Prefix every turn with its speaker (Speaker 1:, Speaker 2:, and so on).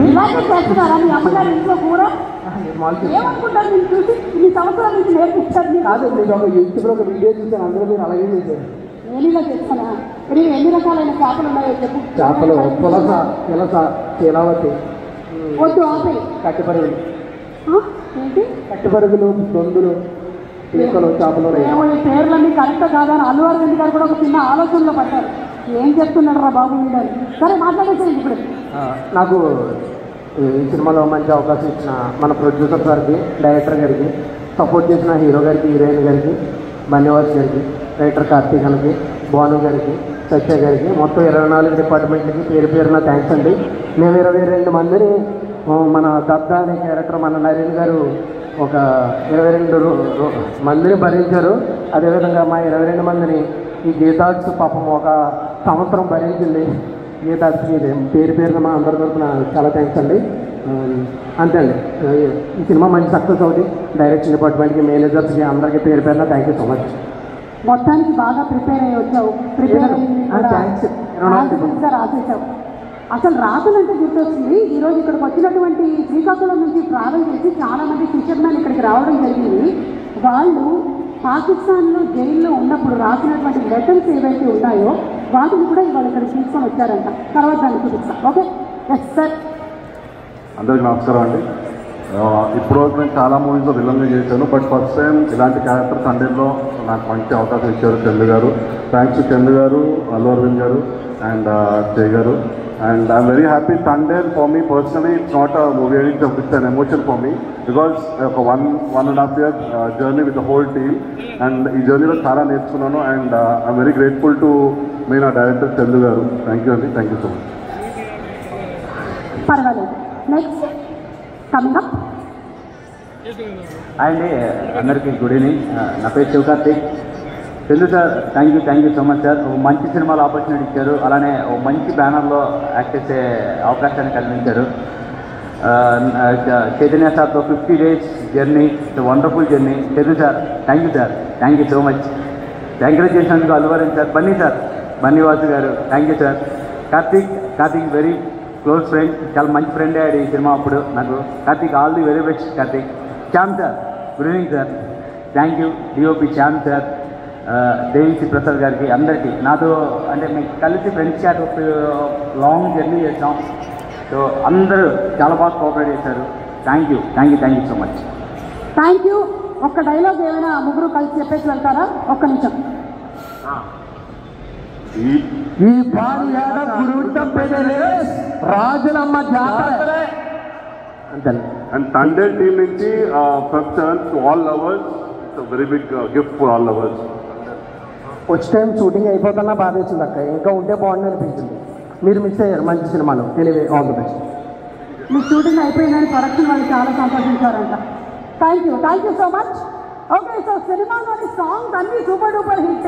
Speaker 1: ఇలాగే చేస్తున్నారా మీ అమ్మగారి ఇంట్లో కూడా? ఏమనుకుంటారు మీరు చూసి ఇన్ని సంవత్సరాల నుంచి నేర్పిస్తారు?
Speaker 2: కాదు, మీకు ఒక యూట్యూబ్లో ఒక వీడియో చూసాను, అందులో మీరు అలాగే చేశారు.
Speaker 1: నేను ఇలా చేస్తానా? ఎన్ని రకాలైన చేపలు ఉన్నాయో చెప్పు.
Speaker 2: చేపలు పులస, పిలస, శీలావతి,
Speaker 1: వద్దు ఆపే.
Speaker 2: కట్టిపరుగులు,
Speaker 1: ఏంటి
Speaker 2: కట్టిపరుగులు, దొందులు, పీకలు, చేపలు.
Speaker 1: ఏమో ఈ పేర్లన్నీ కరెక్ట్ కాదని అల్లు అరవింద్ గారు కూడా ఒక చిన్న ఆలోచనలో పడ్డారు. ఏం చెప్తున్నాడు రా బాబు వీడని. సరే మాట్లాడేసేయండి ఇప్పుడు.
Speaker 2: నాకు ఈ సినిమాలో మంచి అవకాశం ఇచ్చిన మన ప్రొడ్యూసర్ గారికి, డైరెక్టర్ గారికి, సపోర్ట్ చేసిన హీరో గారికి, హీరోయిన్ గారికి, బన్నివాస్ గారికి, రైటర్ కార్తీక్ గారికి, భాను గారికి, సత్య గారికి, మొత్తం 24 డిపార్ట్మెంట్లకి పేరు పేరున థ్యాంక్స్ అండి. మేము 22 మందిని మన దత్తా అనే క్యారెక్టర్ మన నరేన్ గారు ఒక 22 మందిని భరించారు. అదేవిధంగా మా 22 మందిని ఈ గీతాక్స్ పాపం ఒక సంవత్సరం భరించింది. గీతాక్స్కి పేరు పేరున మా అందరి తరఫున చాలా థ్యాంక్స్ అండి. అంతే అండి, ఈ సినిమా మంచి సక్సెస్ అవుతుంది. డైరెక్షన్ డిపార్ట్మెంట్కి, మేనేజర్స్కి అందరికీ పేరు పేరున థ్యాంక్ యూ సో మచ్.
Speaker 1: మొత్తానికి బాగా ప్రిపేర్ అయ్యి వచ్చావు. ప్రిపేర్ రాసేసావు. అసలు రాతలంటే గుర్తొస్తుంది. ఈరోజు ఇక్కడికి వచ్చినటువంటి శ్రీకాకుళం నుంచి ట్రావెల్ చేసి చాలామంది ఫిషర్మెన్ ఇక్కడికి రావడం జరిగింది. వాళ్ళు పాకిస్తాన్లో జైల్లో ఉన్నప్పుడు రాసినటువంటి లెటర్స్ ఏవైతే ఉన్నాయో వాటిని కూడా ఇవాళ ఇక్కడ తీసుకొని వచ్చారంట. తర్వాత దాన్ని చూపిస్తాం. Okay, yes sir.
Speaker 3: అందరికీ నమస్కారం అండి. ఇప్పుడు నేను చాలా మూవీస్లో విలన్గా చేశాను, బట్ ఫస్ట్ టైం ఇలాంటి క్యారెక్టర్ సండేలో నాకు మంచి అవకాశం ఇచ్చారు చందు గారు. థ్యాంక్స్ టు చందు గారు, అల్లు అరవింద్ గారు అండ్ జయ్ గారు. And I'm very happy. Tandem for me personally, it's not a movie, it's an emotion for me because one and a half year journey with the whole team, and ee journey lo chaala nerchukunnanu, and I'm very grateful to main director Chandu garu. Thank you, Andy. Thank you so much.
Speaker 1: Parvaledu. Next coming up.
Speaker 4: Hi Andy, andariki good evening. Na peru Shivakarthik. Chandu sir, thank you so much sir. ఒక మంచి సినిమాలో opportunity ఇచ్చారు, అలానే ఒక మంచి బ్యానర్లో act చేసే అవకాశాన్ని కల్పించారు. చైతన్య సార్తో 50 days journey, wonderful journey. Chandu sir, thank you so much. Encourage చేసినందుకు అల్లు అరవింద్ సార్, బన్నీవాసు గారు, thank you sir. Karthik very close friend, చాలా మంచి ఫ్రెండ్ అయ్యాడు ఈ సినిమా అప్పుడు నాకు. Karthik, all the very best Karthik. Shyam sir, good evening sir. Thank you DOP Shyam sir, Devisri Prasad గారికి, అందరికీ నాతో అంటే మేము కలిసి ఫ్రెండ్స్ క్యాట్ లాంగ్ జర్నీ చేసాం. సో అందరూ చాలా బాగా కోఆపరేట్ చేశారు. Thank you so much.
Speaker 1: Thank you. ఒక్క డైలాగ్ ఏమైనా ముగ్గురు కలిసి చెప్పేసి వెళ్తారా? ఒక్క నిమిషం.
Speaker 2: ఈ రాజులమ్మ జాతర అంతే.
Speaker 3: And Thunder team నుంచి first chance to all lovers, it's a very big gift for all lovers.
Speaker 2: వచ్చే టైం షూటింగ్ అయిపోతున్నా బాధ వచ్చింది అక్క, ఇంకా ఉంటే బాగుంది అనిపించింది. మీరు మిస్ అయ్యారు మంచి సినిమాలో. తెలివే, ఆల్ ది బెస్ట్.
Speaker 1: మీ షూటింగ్ అయిపోయిందని ప్రొడక్షన్ వాళ్ళు చాలా సంతోషించారంట. Thank you so much. Okay, so సినిమాలోని సాంగ్స్ అన్నీ సూపర్ డూపర్ హిట్.